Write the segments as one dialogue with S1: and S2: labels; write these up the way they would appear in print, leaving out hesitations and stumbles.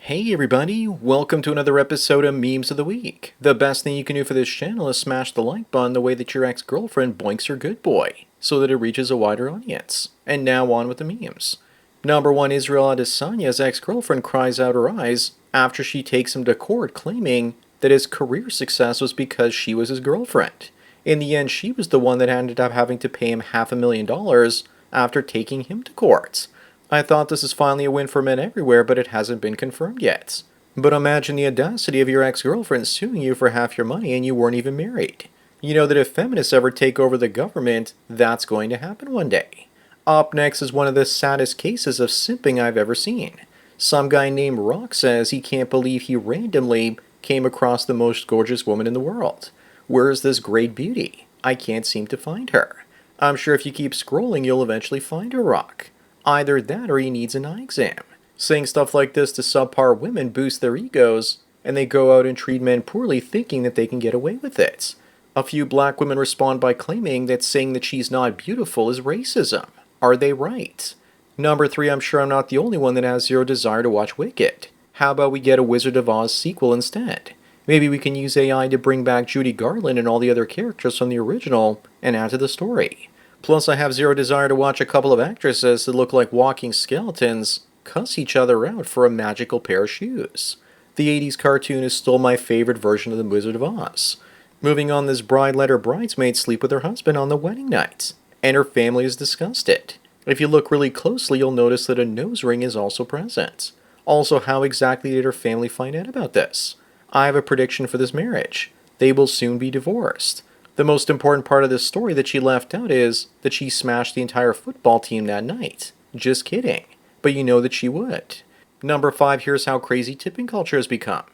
S1: Hey everybody, welcome to another episode of Memes of the Week. The best thing you can do for this channel is smash the like button the way that your ex-girlfriend boinks her good boy, so that it reaches a wider audience. And now on with the memes. Number 1, Israel Adesanya's ex-girlfriend cries out her eyes after she takes him to court claiming that his career success was because she was his girlfriend. In the end, she was the one that ended up having to pay him $500,000 after taking him to court. I thought this is finally a win for men everywhere, but it hasn't been confirmed yet. But imagine the audacity of your ex-girlfriend suing you for half your money and you weren't even married. You know that if feminists ever take over the government, that's going to happen one day. Up next is one of the saddest cases of simping I've ever seen. Some guy named Rock says he can't believe he randomly came across the most gorgeous woman in the world. Where's this great beauty? I can't seem to find her. I'm sure if you keep scrolling, you'll eventually find her, Rock. Either that or he needs an eye exam. Saying stuff like this to subpar women boosts their egos, and they go out and treat men poorly thinking that they can get away with it. A few black women respond by claiming that saying that she's not beautiful is racism. Are they right? Number 3, I'm sure I'm not the only one that has zero desire to watch Wicked. How about we get a Wizard of Oz sequel instead? Maybe we can use AI to bring back Judy Garland and all the other characters from the original and add to the story. Plus, I have zero desire to watch a couple of actresses that look like walking skeletons cuss each other out for a magical pair of shoes. The 80s cartoon is still my favorite version of the Wizard of Oz. Moving on, this bride let her bridesmaid sleep with her husband on the wedding night, and her family is disgusted. If you look really closely, you'll notice that a nose ring is also present. Also, how exactly did her family find out about this? I have a prediction for this marriage. They will soon be divorced. The most important part of this story that she left out is that she smashed the entire football team that night. Just kidding. But you know that she would. Number 5, here's how crazy tipping culture has become.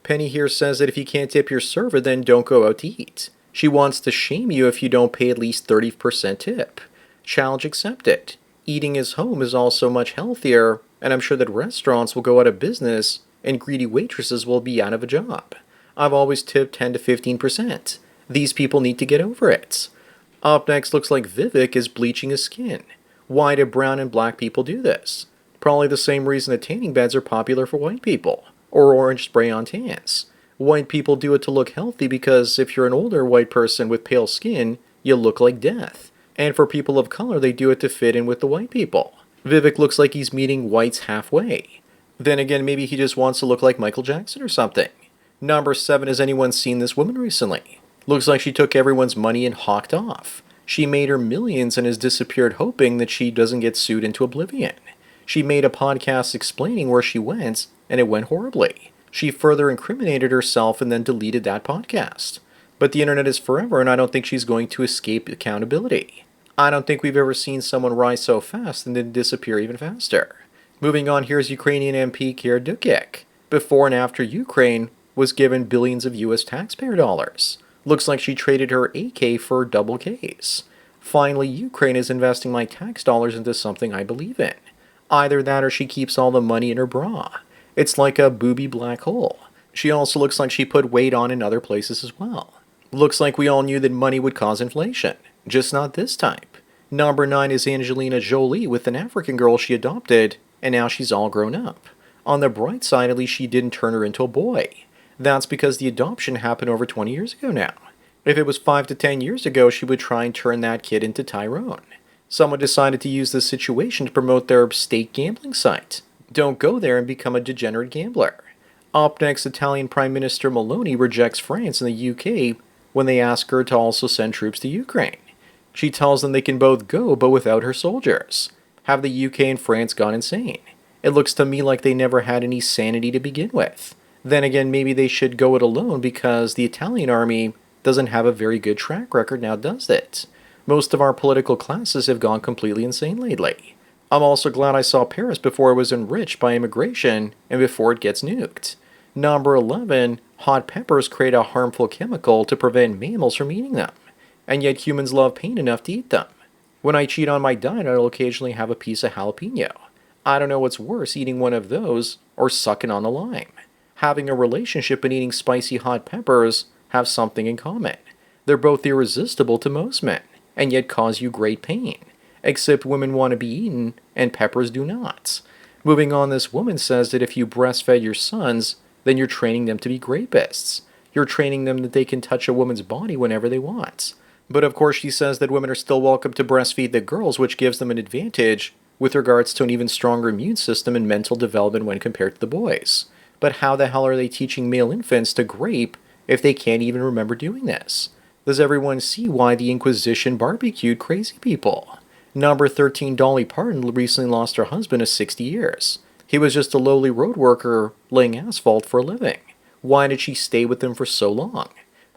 S1: Penny here says that if you can't tip your server, then don't go out to eat. She wants to shame you if you don't pay at least 30% tip. Challenge accepted. Eating at home is also much healthier, and I'm sure that restaurants will go out of business and greedy waitresses will be out of a job. I've always tipped 10 to 15%. These people need to get over it. Up next, looks like Vivek is bleaching his skin. Why do brown and black people do this? Probably the same reason that tanning beds are popular for white people, or orange spray on tans. White people do it to look healthy because if you're an older white person with pale skin, you look like death. And for people of color, they do it to fit in with the white people. Vivek looks like he's meeting whites halfway. Then again, maybe he just wants to look like Michael Jackson or something. Number 7, has anyone seen this woman recently? Looks like she took everyone's money and hawked off. She made her millions and has disappeared hoping that she doesn't get sued into oblivion. She made a podcast explaining where she went, and it went horribly. She further incriminated herself and then deleted that podcast. But the internet is forever, and I don't think she's going to escape accountability. I don't think we've ever seen someone rise so fast and then disappear even faster. Moving on, here's Ukrainian MP Kier Dukik, before and after Ukraine was given billions of US taxpayer dollars. Looks like she traded her AK for double Ks. Finally, Ukraine is investing my tax dollars into something I believe in. Either that or she keeps all the money in her bra. It's like a booby black hole. She also looks like she put weight on in other places as well. Looks like we all knew that money would cause inflation. Just not this type. Number 9 is Angelina Jolie with an African girl she adopted, and now she's all grown up. On the bright side, at least she didn't turn her into a boy. That's because the adoption happened over 20 years ago now. If it was 5 to 10 years ago, she would try and turn that kid into Tyrone. Someone decided to use this situation to promote their state gambling site. Don't go there and become a degenerate gambler. Up next, Italian Prime Minister Meloni rejects France and the UK when they ask her to also send troops to Ukraine. She tells them they can both go, but without her soldiers. Have the UK and France gone insane? It looks to me like they never had any sanity to begin with. Then again, maybe they should go it alone because the Italian army doesn't have a very good track record now, does it? Most of our political classes have gone completely insane lately. I'm also glad I saw Paris before it was enriched by immigration and before it gets nuked. Number 11, hot peppers create a harmful chemical to prevent mammals from eating them. And yet humans love pain enough to eat them. When I cheat on my diet, I'll occasionally have a piece of jalapeno. I don't know what's worse, eating one of those or sucking on the lime. Having a relationship and eating spicy hot peppers have something in common. They're both irresistible to most men, and yet cause you great pain. Except women want to be eaten, and peppers do not. Moving on, this woman says that if you breastfed your sons, then you're training them to be rapists. You're training them that they can touch a woman's body whenever they want. But of course, she says that women are still welcome to breastfeed the girls, which gives them an advantage with regards to an even stronger immune system and mental development when compared to the boys. But how the hell are they teaching male infants to grape if they can't even remember doing this? Does everyone see why the Inquisition barbecued crazy people? Number 13, Dolly Parton recently lost her husband of 60 years. He was just a lowly road worker laying asphalt for a living. Why did she stay with him for so long?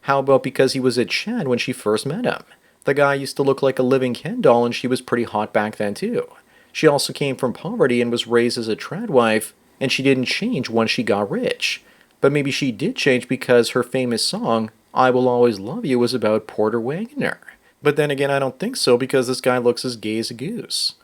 S1: How about because he was a Chad when she first met him? The guy used to look like a living Ken doll, and she was pretty hot back then too. She also came from poverty and was raised as a trad wife, and she didn't change once she got rich. But maybe she did change because her famous song, I Will Always Love You, was about Porter Wagoner. But then again, I don't think so, because this guy looks as gay as a goose.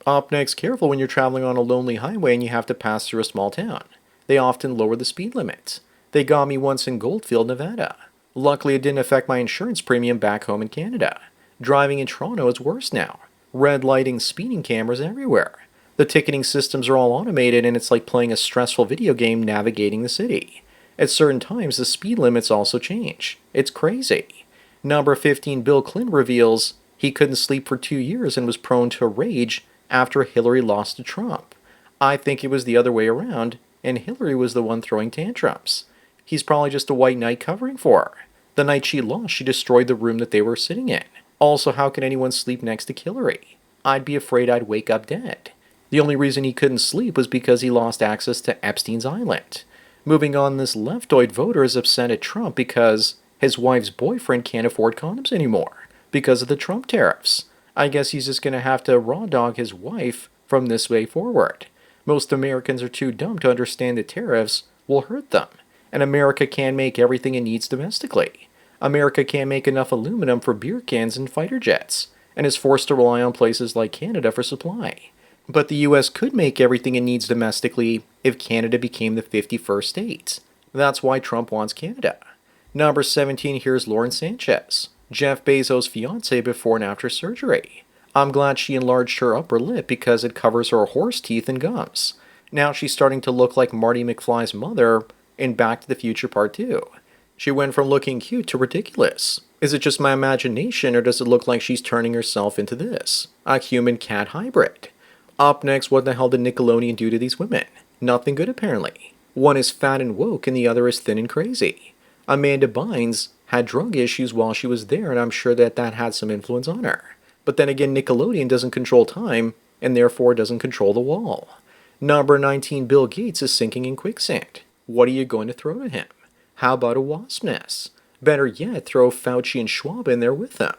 S1: Up next, careful when you're traveling on a lonely highway and you have to pass through a small town. They often lower the speed limit. They got me once in Goldfield, Nevada. Luckily, it didn't affect my insurance premium back home in Canada. Driving in Toronto is worse now. Red lighting, speeding cameras everywhere. The ticketing systems are all automated, and it's like playing a stressful video game navigating the city. At certain times, the speed limits also change. It's crazy. Number 15, Bill Clinton reveals he couldn't sleep for 2 years and was prone to rage after Hillary lost to Trump. I think it was the other way around, and Hillary was the one throwing tantrums. He's probably just a white knight covering for her. The night she lost, she destroyed the room that they were sitting in. Also, how can anyone sleep next to Hillary? I'd be afraid I'd wake up dead. The only reason he couldn't sleep was because he lost access to Epstein's Island. Moving on, this leftoid voter is upset at Trump because his wife's boyfriend can't afford condoms anymore because of the Trump tariffs. I guess he's just going to have to raw dog his wife from this way forward. Most Americans are too dumb to understand that tariffs will hurt them. And America can't make everything it needs domestically. America can't make enough aluminum for beer cans and fighter jets, and is forced to rely on places like Canada for supply. But the US could make everything it needs domestically if Canada became the 51st state. That's why Trump wants Canada. Number 17, here's Lauren Sanchez, Jeff Bezos' fiance before and after surgery. I'm glad she enlarged her upper lip because it covers her horse teeth and gums. Now she's starting to look like Marty McFly's mother in Back to the Future Part 2. She went from looking cute to ridiculous. Is it just my imagination, or does it look like she's turning herself into this? A human-cat hybrid. Up next, what the hell did Nickelodeon do to these women? Nothing good, apparently. One is fat and woke, and the other is thin and crazy. Amanda Bynes had drug issues while she was there, and I'm sure that had some influence on her. But then again, Nickelodeon doesn't control time, and therefore doesn't control the wall. Number 19, Bill Gates is sinking in quicksand. What are you going to throw to him? How about a wasp nest? Better yet, throw Fauci and Schwab in there with them.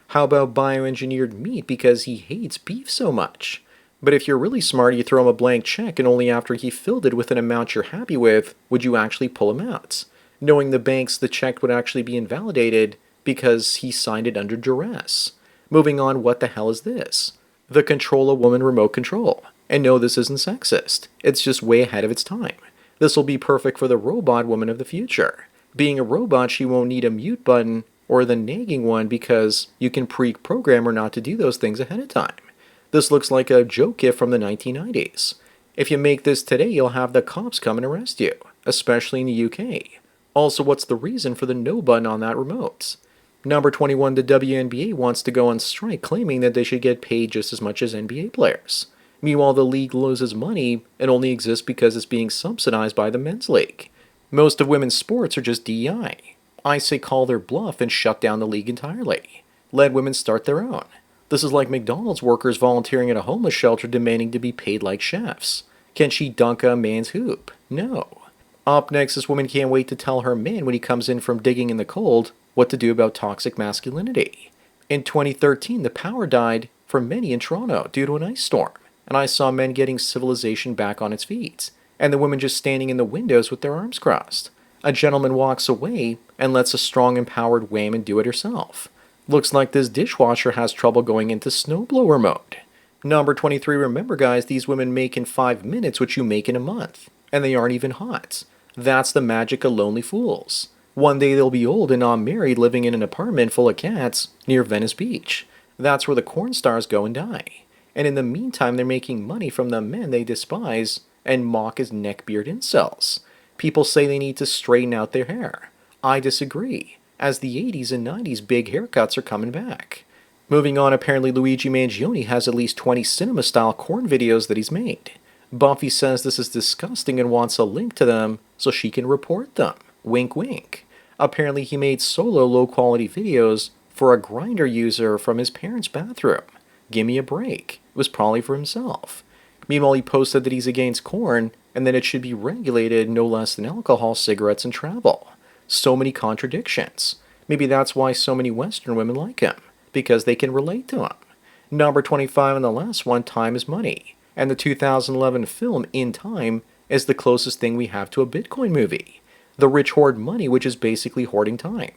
S1: How about bioengineered meat because he hates beef so much? But if you're really smart, you throw him a blank check, and only after he filled it with an amount you're happy with would you actually pull him out, knowing the banks the check would actually be invalidated because he signed it under duress. Moving on, what the hell is this? The Control a Woman remote control. And no, this isn't sexist. It's just way ahead of its time. This will be perfect for the robot woman of the future. Being a robot, she won't need a mute button or the nagging one because you can pre-program her not to do those things ahead of time. This looks like a joke gift from the 1990s. If you make this today, you'll have the cops come and arrest you, especially in the UK. Also, what's the reason for the no button on that remote? Number 21, the WNBA wants to go on strike, claiming that they should get paid just as much as NBA players. Meanwhile, the league loses money and only exists because it's being subsidized by the men's league. Most of women's sports are just DEI. I say call their bluff and shut down the league entirely. Let women start their own. This is like McDonald's workers volunteering at a homeless shelter demanding to be paid like chefs. Can she dunk a man's hoop? No. Up next, this woman can't wait to tell her man when he comes in from digging in the cold what to do about toxic masculinity. In 2013, the power died for many in Toronto due to an ice storm, and I saw men getting civilization back on its feet, and the women just standing in the windows with their arms crossed. A gentleman walks away and lets a strong, empowered woman do it herself. Looks like this dishwasher has trouble going into snowblower mode. Number 23, remember guys, these women make in 5 minutes what you make in a month, and they aren't even hot. That's the magic of lonely fools. One day they'll be old and unmarried, living in an apartment full of cats near Venice Beach. That's where the corn stars go and die. and in the meantime they're making money from the men they despise and mock as neckbeard incels. People say they need to straighten out their hair. I disagree, as the 80s and 90s big haircuts are coming back. Moving on, apparently Luigi Mangione has at least 20 cinema-style corn videos that he's made. Buffy says this is disgusting and wants a link to them so she can report them. Wink wink. Apparently he made solo low-quality videos for a Grindr user from his parents' bathroom. Gimme a break. It was probably for himself. Meanwhile, he posted that he's against corn and that it should be regulated no less than alcohol, cigarettes, and travel. So many contradictions. Maybe that's why so many Western women like him, because they can relate to him. Number 25 and the last one, Time is Money. And the 2011 film In Time is the closest thing we have to a Bitcoin movie. The rich hoard money, which is basically hoarding time.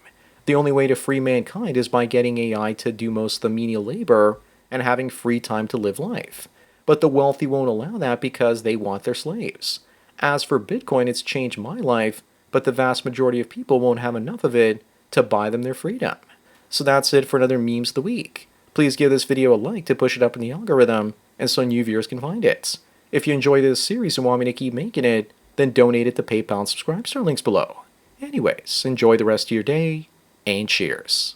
S1: The only way to free mankind is by getting AI to do most of the menial labor and having free time to live life. But the wealthy won't allow that because they want their slaves. As for Bitcoin, it's changed my life, but the vast majority of people won't have enough of it to buy them their freedom. So that's it for another Memes of the Week. Please give this video a like to push it up in the algorithm and so new viewers can find it. If you enjoy this series and want me to keep making it, then donate it to PayPal and subscribe to our links below. Anyways, enjoy the rest of your day, and cheers.